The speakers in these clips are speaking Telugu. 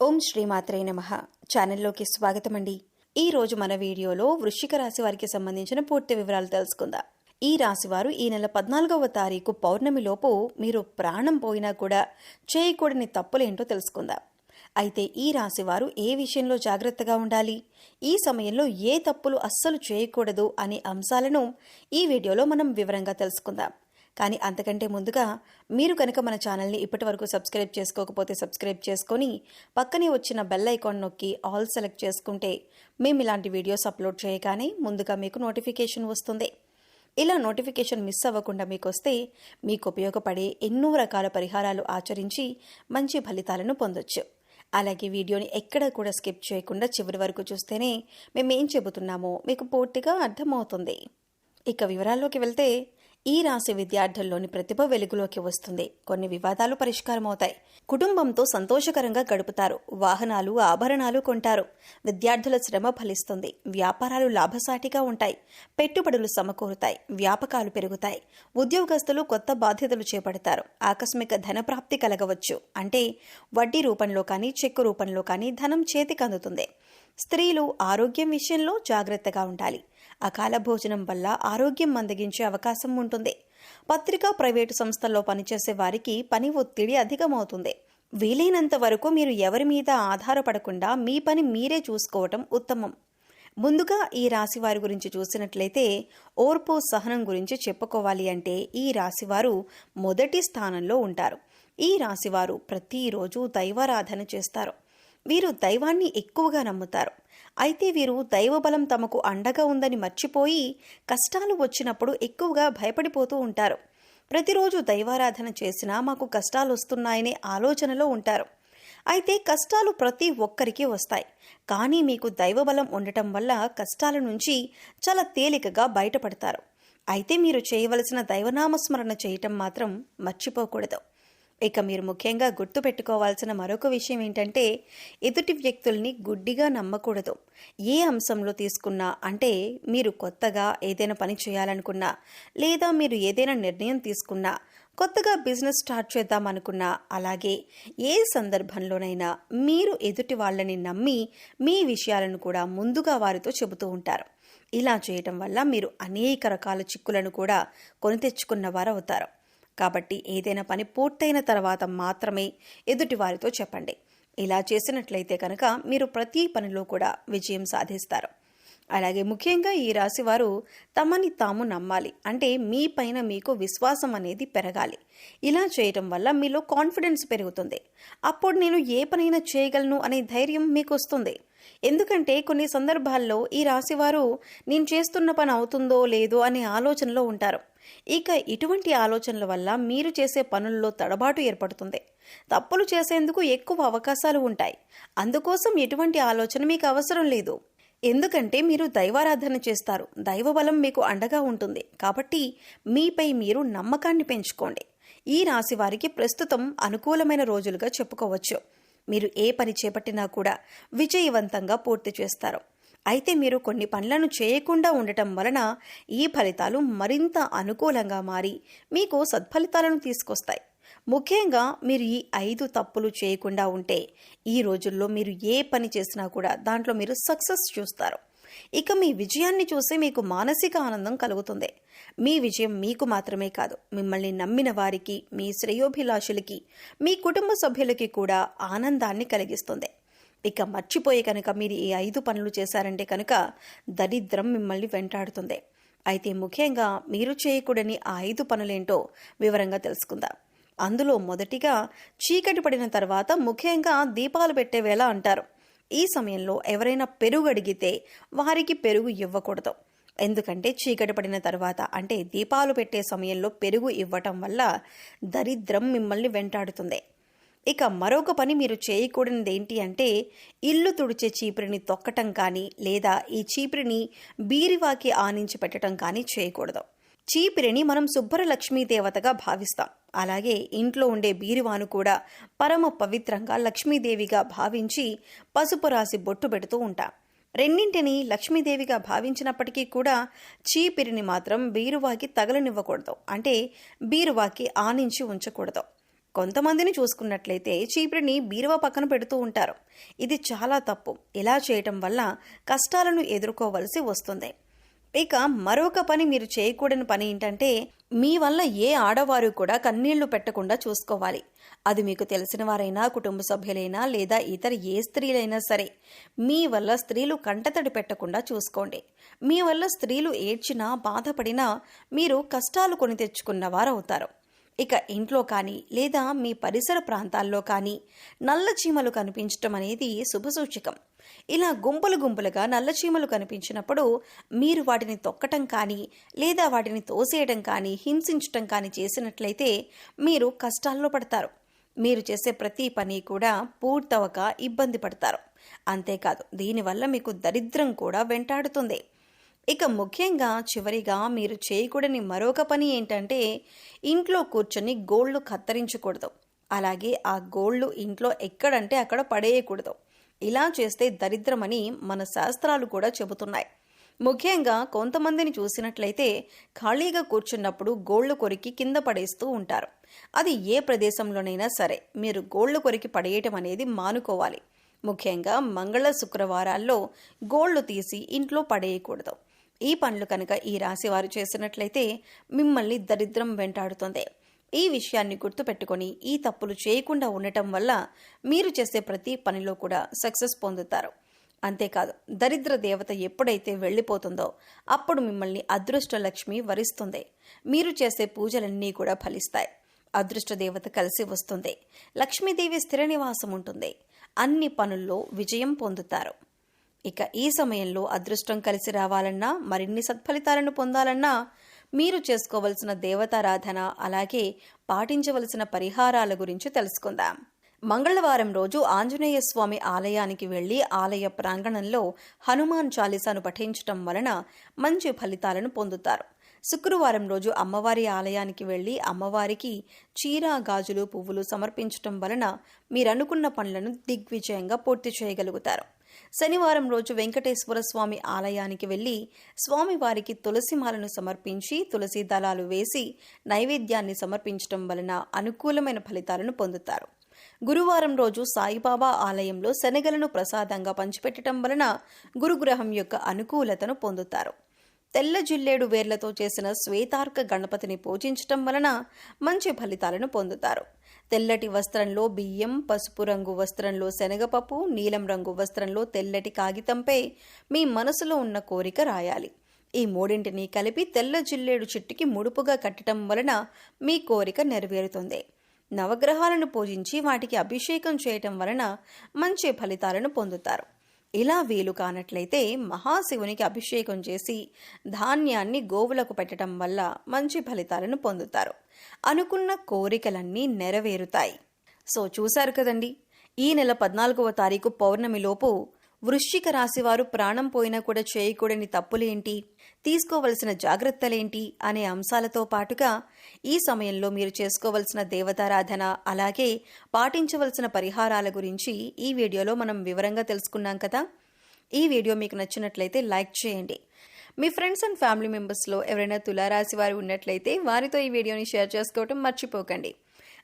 ఓం శ్రీమాత్రే నమః. ఛానల్లోకి స్వాగతం అండి. ఈ రోజు మన వీడియోలో వృశ్చిక రాశి వారికి సంబంధించిన పూర్తి వివరాలు తెలుసుకుందాం. ఈ రాశి వారు ఈ నెల 14వ తారీఖు పౌర్ణమిలోపు మీరు ప్రాణం పోయినా కూడా చేయకూడని తప్పులేంటో తెలుసుకుందాం. అయితే ఈ రాశి వారు ఏ విషయంలో జాగ్రత్తగా ఉండాలి, ఈ సమయంలో ఏ తప్పులు అస్సలు చేయకూడదు అనే అంశాలను ఈ వీడియోలో మనం వివరంగా తెలుసుకుందాం. కానీ అంతకంటే ముందుగా మీరు కనుక మన ఛానల్ని ఇప్పటి వరకు సబ్స్క్రైబ్ చేసుకోకపోతే సబ్స్క్రైబ్ చేసుకొని పక్కనే వచ్చిన బెల్ ఐకాన్ నొక్కి ఆల్ సెలెక్ట్ చేసుకుంటే మేము ఇలాంటి వీడియోస్ అప్లోడ్ చేయగానే ముందుగా మీకు నోటిఫికేషన్ వస్తుంది. ఇలా నోటిఫికేషన్ మిస్ అవ్వకుండా మీకు వస్తే మీకు ఉపయోగపడే ఎన్నో రకాల పరిహారాలు ఆచరించి మంచి ఫలితాలను పొందొచ్చు. అలాగే వీడియోని ఎక్కడా కూడా స్కిప్ చేయకుండా చివరి వరకు చూస్తేనే మేమేం చెబుతున్నామో మీకు పూర్తిగా అర్థమవుతుంది. ఇక వివరాల్లోకి వెళ్తే ఈ రాశి విద్యార్థుల్లోని ప్రతిభ వెలుగులోకి వస్తుంది. కొన్ని వివాదాలు పరిష్కారం అవుతాయి. కుటుంబంతో సంతోషకరంగా గడుపుతారు. వాహనాలు, ఆభరణాలు కొంటారు. విద్యార్థుల శ్రమ ఫలిస్తుంది. వ్యాపారాలు లాభసాటిగా ఉంటాయి. పెట్టుబడులు సమకూరుతాయి. వ్యాపకాలు పెరుగుతాయి. ఉద్యోగస్తులు కొత్త బాధ్యతలు చేపడతారు. ఆకస్మిక ధనప్రాప్తి కలగవచ్చు. అంటే వడ్డీ రూపంలో కానీ చెక్కు రూపంలో కానీ ధనం చేతికి అందుతుంది. స్త్రీలు ఆరోగ్యం విషయంలో జాగ్రత్తగా ఉండాలి. అకాల భోజనం వల్ల ఆరోగ్యం మందగించే అవకాశం ఉంటుంది. పత్రికా, ప్రైవేటు సంస్థల్లో పనిచేసే వారికి పని ఒత్తిడి అధికమవుతుంది. వీలైనంత వరకు మీరు ఎవరి మీద ఆధారపడకుండా మీ పని మీరే చూసుకోవటం ఉత్తమం. ముందుగా ఈ రాశి వారి గురించి చూసినట్లయితే ఓర్పు, సహనం గురించి చెప్పుకోవాలి అంటే ఈ రాశివారు మొదటి స్థానంలో ఉంటారు. ఈ రాశివారు ప్రతిరోజు దైవారాధన చేస్తారు. వీరు దైవాన్ని ఎక్కువగా నమ్ముతారు. అయితే వీరు దైవబలం తమకు అండగా ఉందని మర్చిపోయి కష్టాలు వచ్చినప్పుడు ఎక్కువగా భయపడిపోతూ ఉంటారు. ప్రతిరోజు దైవారాధన చేసినా మాకు కష్టాలు వస్తున్నాయనే ఆలోచనలో ఉంటారు. అయితే కష్టాలు ప్రతి ఒక్కరికి వస్తాయి. కానీ మీకు దైవబలం ఉండటం వల్ల కష్టాల నుంచి చాలా తేలికగా బయటపడతారు. అయితే మీరు చేయవలసిన దైవనామస్మరణ చేయటం మాత్రం మర్చిపోకూడదు. ఇక మీరు ముఖ్యంగా గుర్తుపెట్టుకోవాల్సిన మరొక విషయం ఏంటంటే ఎదుటి వ్యక్తుల్ని గుడ్డిగా నమ్మకూడదు. ఏ అంశంలో తీసుకున్నా, అంటే మీరు కొత్తగా ఏదైనా పని చేయాలనుకున్నా, లేదా మీరు ఏదైనా నిర్ణయం తీసుకున్నా, కొత్తగా బిజినెస్ స్టార్ట్ చేద్దామనుకున్నా, అలాగే ఏ సందర్భంలోనైనా మీరు ఎదుటి వాళ్ళని నమ్మి మీ విషయాలను కూడా ముందుగా వారితో చెబుతూ ఉంటారు. ఇలా చేయటం వల్ల మీరు అనేక రకాల చిక్కులను కూడా కొని తెచ్చుకున్న వారు అవుతారు. కాబట్టి ఏదైనా పని పూర్తయిన తర్వాత మాత్రమే ఎదుటి వారితో చెప్పండి. ఇలా చేసినట్లయితే కనుక మీరు ప్రతి పనిలో కూడా విజయం సాధిస్తారు. అలాగే ముఖ్యంగా ఈ రాశి వారు తమని తాము నమ్మాలి. అంటే మీ పైన మీకు విశ్వాసం అనేది పెరగాలి. ఇలా చేయటం వల్ల మీలో కాన్ఫిడెన్స్ పెరుగుతుంది. అప్పుడు నేను ఏ పనైనా చేయగలను అనే ధైర్యం మీకు వస్తుంది. ఎందుకంటే కొన్ని సందర్భాల్లో ఈ రాశివారు నేను చేస్తున్న పని అవుతుందో లేదో అనే ఆలోచనలో ఉంటారు. ఇక ఇటువంటి ఆలోచనల వల్ల మీరు చేసే పనుల్లో తడబాటు ఏర్పడుతుంది. తప్పులు చేసేందుకు ఎక్కువ అవకాశాలు ఉంటాయి. అందుకోసం ఎటువంటి ఆలోచన మీకు అవసరం లేదు. ఎందుకంటే మీరు దైవారాధన చేస్తారు. దైవబలం మీకు అండగా ఉంటుంది. కాబట్టి మీపై మీరు నమ్మకాన్ని పెంచుకోండి. ఈ రాశి వారికి ప్రస్తుతం అనుకూలమైన రోజులుగా చెప్పుకోవచ్చు. మీరు ఏ పని చేపట్టినా కూడా విజయవంతంగా పూర్తి చేస్తారు. అయితే మీరు కొన్ని పనులను చేయకుండా ఉండటం వలన ఈ ఫలితాలు మరింత అనుకూలంగా మారి మీకు సత్ఫలితాలను తీసుకొస్తాయి. ముఖ్యంగా మీరు ఈ 5 తప్పులు చేయకుండా ఉంటే ఈ రోజుల్లో మీరు ఏ పని చేసినా కూడా దాంట్లో మీరు సక్సెస్ చూస్తారు. ఇక మీ విజయాన్ని చూసి మీకు మానసిక ఆనందం కలుగుతుంది. మీ విజయం మీకు మాత్రమే కాదు, మిమ్మల్ని నమ్మిన వారికి, మీ శ్రేయోభిలాషులకి, మీ కుటుంబ సభ్యులకి కూడా ఆనందాన్ని కలిగిస్తుంది. ఇక మర్చిపోయి కనుక మీరు ఈ 5 పనులు చేశారంటే కనుక దరిద్రం మిమ్మల్ని వెంటాడుతుంది. అయితే ముఖ్యంగా మీరు చేయకూడని ఆ 5 పనులేంటో వివరంగా తెలుసుకుందాం. అందులో మొదటిగా చీకటి పడిన తర్వాత ముఖ్యంగా దీపాలు పెట్టే వేళ అంటారు. ఈ సమయంలో ఎవరైనా పెరుగు అడిగితే వారికి పెరుగు ఇవ్వకూడదు. ఎందుకంటే చీకటి పడిన తర్వాత, అంటే దీపాలు పెట్టే సమయంలో పెరుగు ఇవ్వటం వల్ల దరిద్రం మిమ్మల్ని వెంటాడుతుంది. ఇక మరొక పని మీరు చేయకూడనిది ఏంటి అంటే ఇల్లు తుడిచే చీపురిని తొక్కటం కానీ, లేదా ఈ చీపురిని బీరువాకి ఆనించి పెట్టడం కానీ చేయకూడదు. చీపిరిని మనం శుభ్ర లక్ష్మీదేవతగా భావిస్తాం. అలాగే ఇంట్లో ఉండే బీరువాను కూడా పరమ పవిత్రంగా లక్ష్మీదేవిగా భావించి పసుపు రాసి బొట్టు పెడుతూ ఉంటాం. రెండింటిని లక్ష్మీదేవిగా భావించినప్పటికీ కూడా చీపిరిని మాత్రం బీరువాకి తగలనివ్వకూడదు. అంటే బీరువాకి ఆనించి ఉంచకూడదు. కొంతమందిని చూసుకున్నట్లయితే చీపురిని బీరువా పక్కన పెడుతూ ఉంటారు. ఇది చాలా తప్పు. ఇలా చేయటం వల్ల కష్టాలను ఎదుర్కోవలసి వస్తుంది. ఇక మరొక పని, మీరు చేయకూడని పని ఏంటంటే, మీ వల్ల ఏ ఆడవారు కూడా కన్నీళ్లు పెట్టకుండా చూసుకోవాలి. అది మీకు తెలిసిన వారైనా, కుటుంబ సభ్యులైనా, లేదా ఇతర ఏ స్త్రీలైనా సరే, మీ వల్ల స్త్రీలు కంటతడి పెట్టకుండా చూసుకోండి. మీ వల్ల స్త్రీలు ఏడ్చినా, బాధపడినా మీరు కష్టాలు కొని తెచ్చుకున్న వారవుతారు. ఇక ఇంట్లో కానీ లేదా మీ పరిసర ప్రాంతాల్లో కానీ నల్ల చీమలు కనిపించటం అనేది శుభసూచకం. ఇలా గుంపులు గుంపులుగా నల్ల చీమలు కనిపించినప్పుడు మీరు వాటిని తొక్కటం కానీ లేదా వాటిని తోసేయడం కానీ హింసించటం కానీ చేసినట్లయితే మీరు కష్టాల్లో పడతారు. మీరు చేసే ప్రతి పని కూడా పూర్తవక ఇబ్బంది పడతారు. అంతేకాదు, దీనివల్ల మీకు దరిద్రం కూడా వెంటాడుతుంది. ఇక ముఖ్యంగా చివరిగా మీరు చేయకూడని మరొక పని ఏంటంటే, ఇంట్లో కూర్చొని గోళ్లు కత్తిరించకూడదు. అలాగే ఆ గోళ్లు ఇంట్లో ఎక్కడంటే అక్కడ పడేయకూడదు. ఇలా చేస్తే దరిద్రమని మన శాస్త్రాలు కూడా చెబుతున్నాయి. ముఖ్యంగా కొంతమందిని చూసినట్లయితే ఖాళీగా కూర్చున్నప్పుడు గోళ్లు కొరికి కింద పడేస్తూ ఉంటారు. అది ఏ ప్రదేశంలోనైనా సరే మీరు గోళ్లు కొరికి పడేయటం అనేది మానుకోవాలి. ముఖ్యంగా మంగళ శుక్రవారాల్లో గోళ్లు తీసి ఇంట్లో పడేయకూడదు. ఈ పనులు కనుక ఈ రాశి వారు చేసినట్లయితే మిమ్మల్ని దరిద్రం వెంటాడుతుంది. ఈ విషయాన్ని గుర్తుపెట్టుకొని ఈ తప్పులు చేయకుండా ఉండటం వల్ల మీరు చేసే ప్రతి పనిలో కూడా సక్సెస్ పొందుతారు. అంతేకాదు, దరిద్ర దేవత ఎప్పుడైతే వెళ్ళిపోతుందో అప్పుడు మిమ్మల్ని అదృష్ట లక్ష్మి వరిస్తుంది. మీరు చేసే పూజలన్నీ కూడా ఫలిస్తాయి. అదృష్ట దేవత కలిసి వస్తుంది. లక్ష్మీదేవి స్థిర నివాసం ఉంటుంది. అన్ని పనుల్లో విజయం పొందుతారు. ఇక ఈ సమయంలో అదృష్టం కలిసి రావాలన్నా, మరిన్ని సత్ఫలితాలను పొందాలన్నా మీరు చేసుకోవలసిన దేవతారాధన, అలాగే పాటించవలసిన పరిహారాల గురించి తెలుసుకుందాం. మంగళవారం రోజు ఆంజనేయ స్వామి ఆలయానికి వెళ్లి ఆలయ ప్రాంగణంలో హనుమాన్ చాలీసాను పఠించటం వలన మంచి ఫలితాలను పొందుతారు. శుక్రవారం రోజు అమ్మవారి ఆలయానికి వెళ్లి అమ్మవారికి చీర, గాజులు, పువ్వులు సమర్పించటం వలన మీరనుకున్న పనులను దిగ్విజయంగా పూర్తి చేయగలుగుతారు. శనివారం రోజు వెంకటేశ్వర స్వామి ఆలయానికి వెళ్లి స్వామివారికి తులసిమాలను సమర్పించి తులసి దళాలు వేసి నైవేద్యాన్ని సమర్పించటం వలన అనుకూలమైన ఫలితాలను పొందుతారు. గురువారం రోజు సాయిబాబా ఆలయంలో శనగలను ప్రసాదంగా పంచిపెట్టడం వలన గురుగ్రహం యొక్క అనుకూలతను పొందుతారు. తెల్ల జిల్లేడు వేర్లతో చేసిన శ్వేతార్క గణపతిని పూజించటం వలన మంచి ఫలితాలను పొందుతారు. తెల్లటి వస్త్రంలో బియ్యం, పసుపు రంగు వస్త్రంలో శనగపప్పు, నీలం రంగు వస్త్రంలో తెల్లటి కాగితంపై మీ మనసులో ఉన్న కోరిక రాయాలి. ఈ మూడింటిని కలిపి తెల్ల జిల్లేడు చెట్టుకి ముడుపుగా కట్టడం వలన మీ కోరిక నెరవేరుతుంది. నవగ్రహాలను పూజించి వాటికి అభిషేకం చేయటం వలన మంచి ఫలితాలను పొందుతారు. ఇలా వీలు కానట్లయితే మహాశివునికి అభిషేకం చేసి ధాన్యాన్ని గోవులకు పెట్టడం వల్ల మంచి ఫలితాలను పొందుతారు. అనుకున్న కోరికలన్నీ నెరవేరుతాయి. సో చూశారు కదండి, ఈ నెల 14వ తారీఖు పౌర్ణమిలోపు వృశ్చిక రాశివారు ప్రాణం పోయినా కూడా చేయకూడని తప్పులేంటి, తీసుకోవలసిన జాగ్రత్తలేంటి అనే అంశాలతో పాటుగా ఈ సమయంలో మీరు చేసుకోవలసిన దేవతారాధన, అలాగే పాటించవలసిన పరిహారాల గురించి ఈ వీడియోలో మనం వివరంగా తెలుసుకున్నాం కదా. ఈ వీడియో మీకు నచ్చినట్లయితే లైక్ చేయండి. మీ ఫ్రెండ్స్ అండ్ ఫ్యామిలీ మెంబర్స్లో ఎవరైనా తులారాశి వారు ఉన్నట్లయితే వారితో ఈ వీడియోని షేర్ చేసుకోవటం మర్చిపోకండి.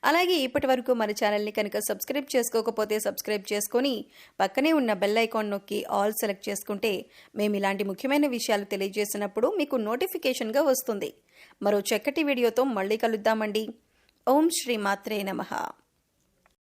అలాగే ఇప్పటి వరకు మన ఛానల్ని కనుక సబ్స్క్రైబ్ చేసుకోకపోతే సబ్స్క్రైబ్ చేసుకొని పక్కనే ఉన్న బెల్ ఐకాన్ నొక్కి ఆల్ సెలెక్ట్ చేసుకుంటే మేము ఇలాంటి ముఖ్యమైన విషయాలు తెలియజేసినప్పుడు మీకు నోటిఫికేషన్గా వస్తుంది. మరో చక్కటి వీడియోతో మళ్ళీ కలుద్దామండి. ఓం శ్రీ మాత్రే నమః.